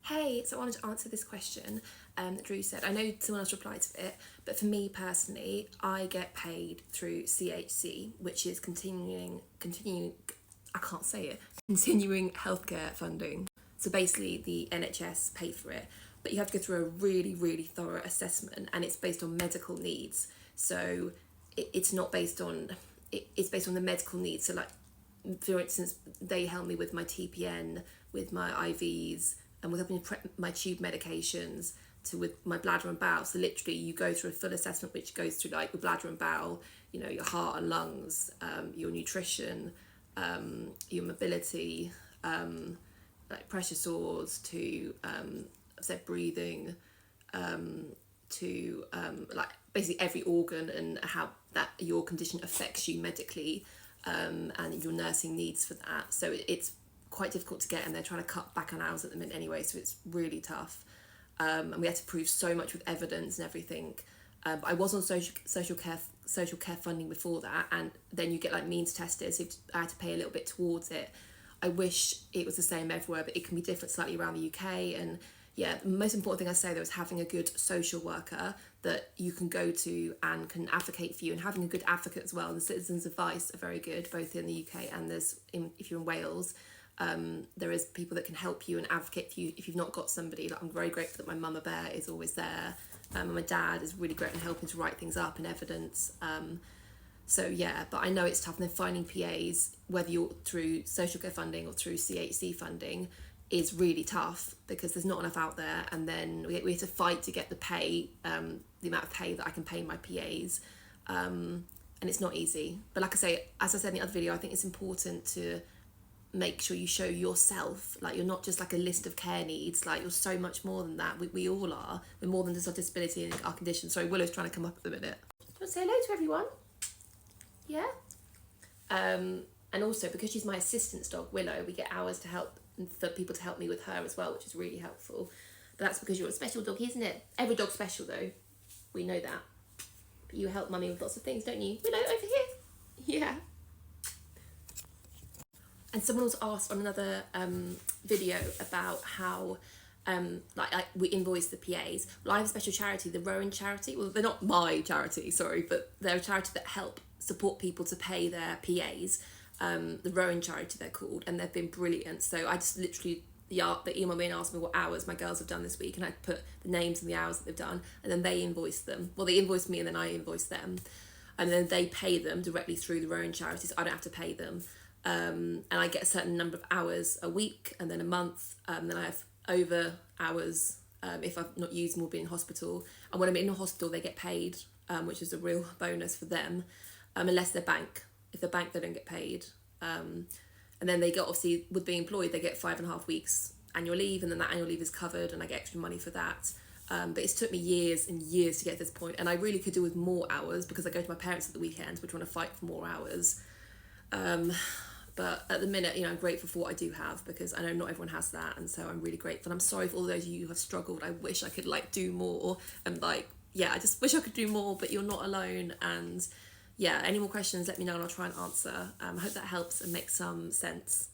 Hey, so I wanted to answer this question that Drew said. I know someone else replied to it, but for me personally, I get paid through CHC, which is I can't say it, continuing healthcare funding. So basically the NHS pay for it, but you have to go through a really thorough assessment, and it's based on medical needs. So it's not based on, it's based on the medical needs. So like, for instance, they help me with my TPN, with my IVs, and with helping my tube medications, to with my bladder and bowel. So literally you go through a full assessment which goes through like your bladder and bowel, you know, your heart and lungs, your nutrition, your mobility, like pressure sores, to said breathing, to like basically every organ and how that your condition affects you medically, and your nursing needs for that. So it's quite difficult to get, and they're trying to cut back on hours at the minute anyway, so it's really tough. And we had to prove so much with evidence and everything. But I was on social care funding before that, and then you get like means tested, so I had to pay a little bit towards it. I wish it was the same everywhere, but it can be different slightly around the UK. And yeah, the most important thing I say though is having a good social worker that you can go to and can advocate for you, and having a good advocate as well. And the Citizens Advice are very good, both in the UK and if you're in Wales. There is people that can help you and advocate for you if you've not got somebody. Like, I'm very grateful that my mama bear is always there, and my dad is really great in helping to write things up and evidence. So yeah, but I know it's tough. And then finding PAs, whether you're through social care funding or through CHC funding, is really tough because there's not enough out there. And then we have to fight to get the pay, the amount of pay that I can pay my PAs, and it's not easy. But like I say, as I said in the other video, I think it's important to make sure you show yourself, like you're not just like a list of care needs, like you're so much more than that. We all are. We're more than just our disability and our condition. Sorry, Willow's trying to come up at the minute. Want to say hello to everyone? Yeah. And also because she's my assistance dog, Willow, we get hours to help, and for people to help me with her as well, which is really helpful. But that's because you're a special dog, isn't it? Every dog's special though. We know that. But you help mummy with lots of things, don't you? Willow, over here. Yeah. And someone was asked on another video about how like we invoice the PAs. Well, I have a special charity, the Rowan charity. Well, they're not my charity, sorry, but they're a charity that help support people to pay their PAs. The Rowan charity they're called, and they've been brilliant. So I just literally, they emailed me and asked me what hours my girls have done this week, and I put the names and the hours that they've done, and then they invoice them. Well, they invoice me and then I invoice them, and then they pay them directly through the Rowan charity, so I don't have to pay them. And I get a certain number of hours a week, and then a month, then I have over hours if I've not used them or been in hospital. And when I'm in a hospital, they get paid, which is a real bonus for them, unless they're bank. If they're bank, they don't get paid. And then they get, obviously, with being employed, they get 5.5 weeks annual leave, and then that annual leave is covered, and I get extra money for that. But it's took me years and years to get to this point, and I really could do with more hours because I go to my parents at the weekends. We're trying to fight for more hours. But at the minute, you know, I'm grateful for what I do have, because I know not everyone has that, and so I'm really grateful. And I'm sorry for all those of you who have struggled. I wish I could like do more, and like, yeah, I just wish I could do more, but you're not alone. And yeah, any more questions, let me know and I'll try and answer. I hope that helps and makes some sense.